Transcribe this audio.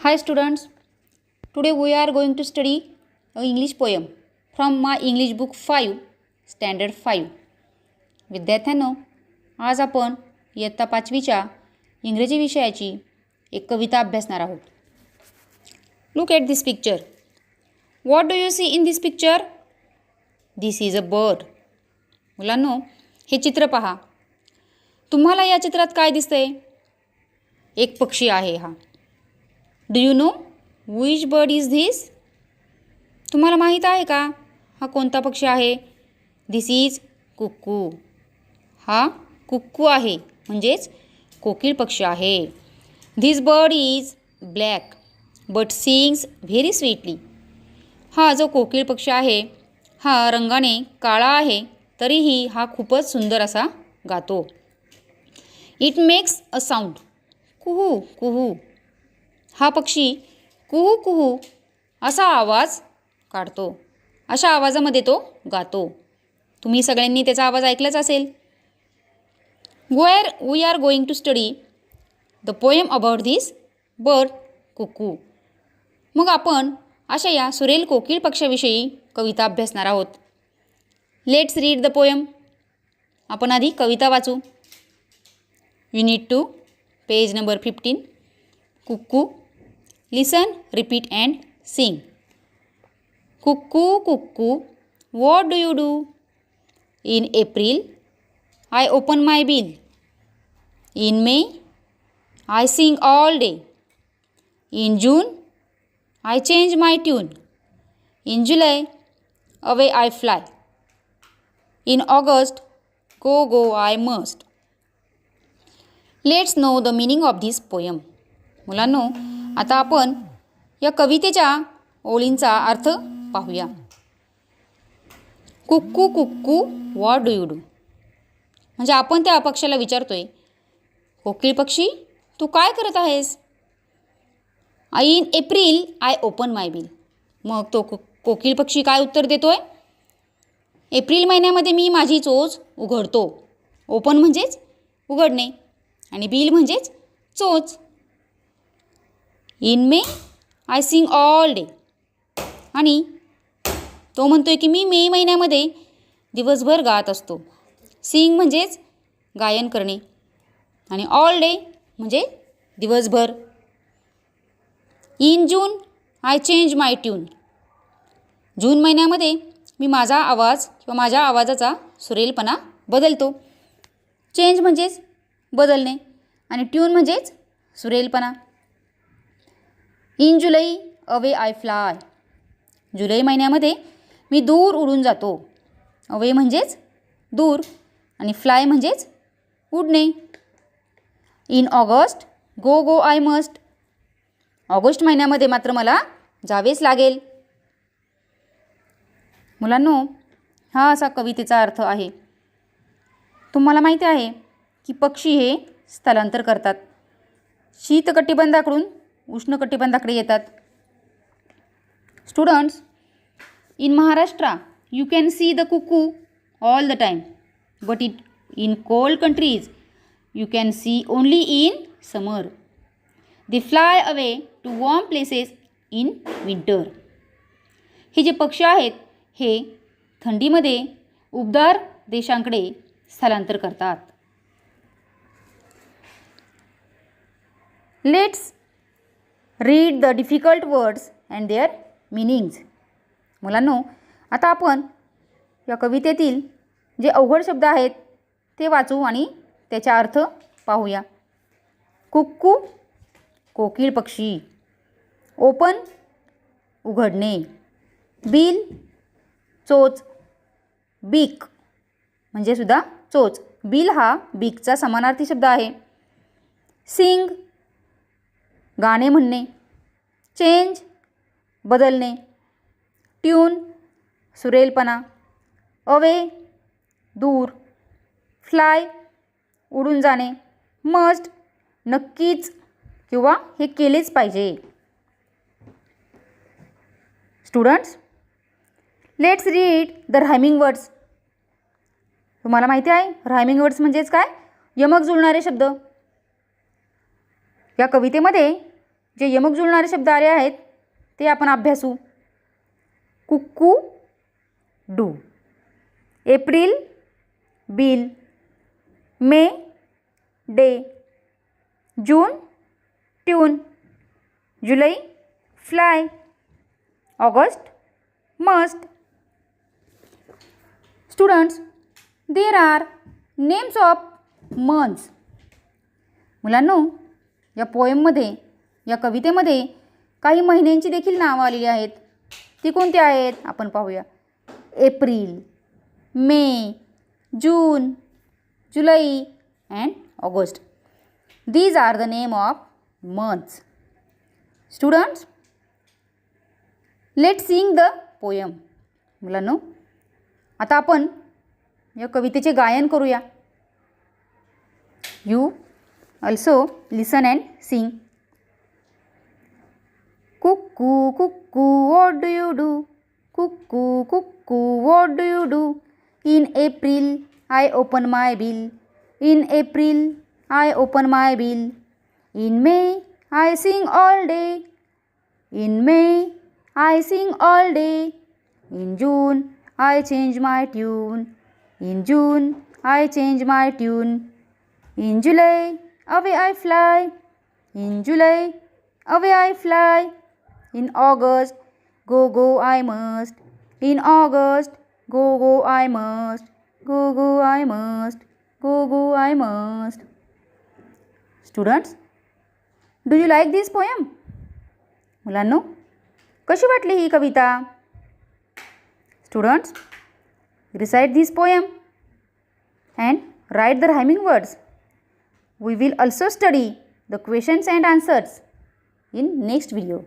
Hi students, today we are going to study an English poem from my English book 5, Standard 5. विद्यार्थ्यांनो, आज आपण इयत्ता 5वीच्या इंग्रजी विषयाची एक कविता अभ्यासणार आहोत. Look at this picture. What do you see in this picture? This is a bird. मुलांनो, हे चित्र पहा. तुम्हाला या चित्रात काय दिसतंय? एक पक्षी आहे हा. Do you know which bird is this? तुम्हाला माहीत आहे का हा कोणता पक्षी आहे? This is कुक्कू. हा कुक्कू आहे म्हणजेच कोकिळ पक्षी आहे. This bird is black but sings very sweetly. हा जो कोकिळ पक्षी आहे हा रंगाने काळा आहे तरीही हा खूपच सुंदर असा गातो. It makes a sound. कुहू कुहू. हा पक्षी कुहू कुहू असा आवाज काढतो. अशा आवाजामध्ये तो गातो. तुम्ही सगळ्यांनी त्याचा आवाज ऐकलाच असेल. Where we are going to study the poem about this bird कुक्कू. मग आपण अशा या सुरेल कोकिळ पक्षाविषयी कविता अभ्यासणार आहोत. Let's read the poem. आपण आधी कविता वाचू. Unit 2 page number 15. Cuckoo. Listen, repeat and sing. Cuckoo, cuckoo, what do you do? In April, I open my bill. In May, I sing all day. In June, I change my tune. In July, away I fly. In August, go I must. Let's know the meaning of this poem. मुलांनो, आता आपण या कवितेच्या ओळींचा अर्थ पाहूया. कुक्कू कुक्कू what do you do. म्हणजे आपण त्या पक्षाला विचारतोय, कोकिळ पक्षी तू काय करत आहेस? In April I open my bill. मग तो कोकिळ पक्षी काय उत्तर देतोय? एप्रिल महिन्यामध्ये मी माझी चोच उघडतो. ओपन म्हणजेच उघडणे आणि बिल म्हणजेच चोच. In May I sing all day. आणि तो म्हणतोय की मी मे महिन्यामध्ये दिवसभर गात असतो. सिंग म्हणजेच गायन करणे आणि ऑल डे म्हणजे दिवसभर. In June I change my tune. जून महिन्यामध्ये मी माझा आवाज किंवा माझ्या आवाजाचा सुरेलपणा बदलतो. चेंज म्हणजेच बदलणे आणि ट्यून म्हणजेच सुरेलपणा. In July away I fly. जुलै महिन्यामध्ये मी दूर उडून जातो. अवे म्हणजेच दूर आणि फ्लाय म्हणजेच उडणे. In August go I must. ऑगस्ट महिन्यामध्ये मात्र मला जावेच लागेल. मुलांनो, हा असा कवितेचा अर्थ आहे. तुम्हाला माहिती आहे की पक्षी हे स्थलांतर करतात. शीतकटिबंधाकडून उष्णकटिबंधाकडे येतात. Students, in Maharashtra you can see the cuckoo all the time but in cold countries you can see only in summer. They fly away to warm places in winter. हे जे पक्षी आहेत हे थंडीमध्ये उबदार देशांकडे स्थलांतर करतात. Let's read the difficult words and their meanings. मुलांनो, आता आपण या कवितेतील जे अवघड शब्द आहेत ते वाचू आणि त्याचा अर्थ पाहूया. कुक्कू कोकिळ पक्षी. ओपन उघडणे. बिल चोच. बीक म्हणजे सुद्धा चोच. बिल हा बीकचा समानार्थी शब्द आहे. सिंग गाणे म्हणणे. चेंज बदलणे. ट्यून सुरेलपणा. अवे दूर. फ्लाय उडून जाणे. मस्ट नक्कीच किंवा हे केलेच पाहिजे. Students, let's read the rhyming words. तुम्हाला माहिती आहे रायमिंग वर्ड्स म्हणजेच काय? यमक जुळणारे शब्द. या कवितेमध्ये जे यमक जुळणारे शब्द आले आहेत ते आपण अभ्यासू. Cuckoo, do. April, bill. May, day. June, tune. July, fly. August, must. Students, there are names of months. मुलांनो, या पोएममध्ये, या कवितेमध्ये काही महिन्यांची देखील नावं आलेली आहेत. ती कोणती आहेत आपण पाहूया. April, May, June, July and August. These are the name of months. Students, let sing the poem. मुलांनो, आता आपण या कवितेचे गायन करूया. You also listen and sing. Cuckoo, cuckoo, what do you do? Cuckoo, cuckoo, what do you do? In April, I open my bill. In April, I open my bill. In May, I sing all day. In May, I sing all day. In June, I change my tune. In June, I change my tune. In July, away I fly. In July, away I fly. In August, go, go, I must. In August, go, go, I must. Go, go, I must. Go, go, I must. Students, do you like this poem? मुलांनो, कशी वाटली ही कविता? Students, recite this poem and write the rhyming words. We will also study the questions and answers in next video.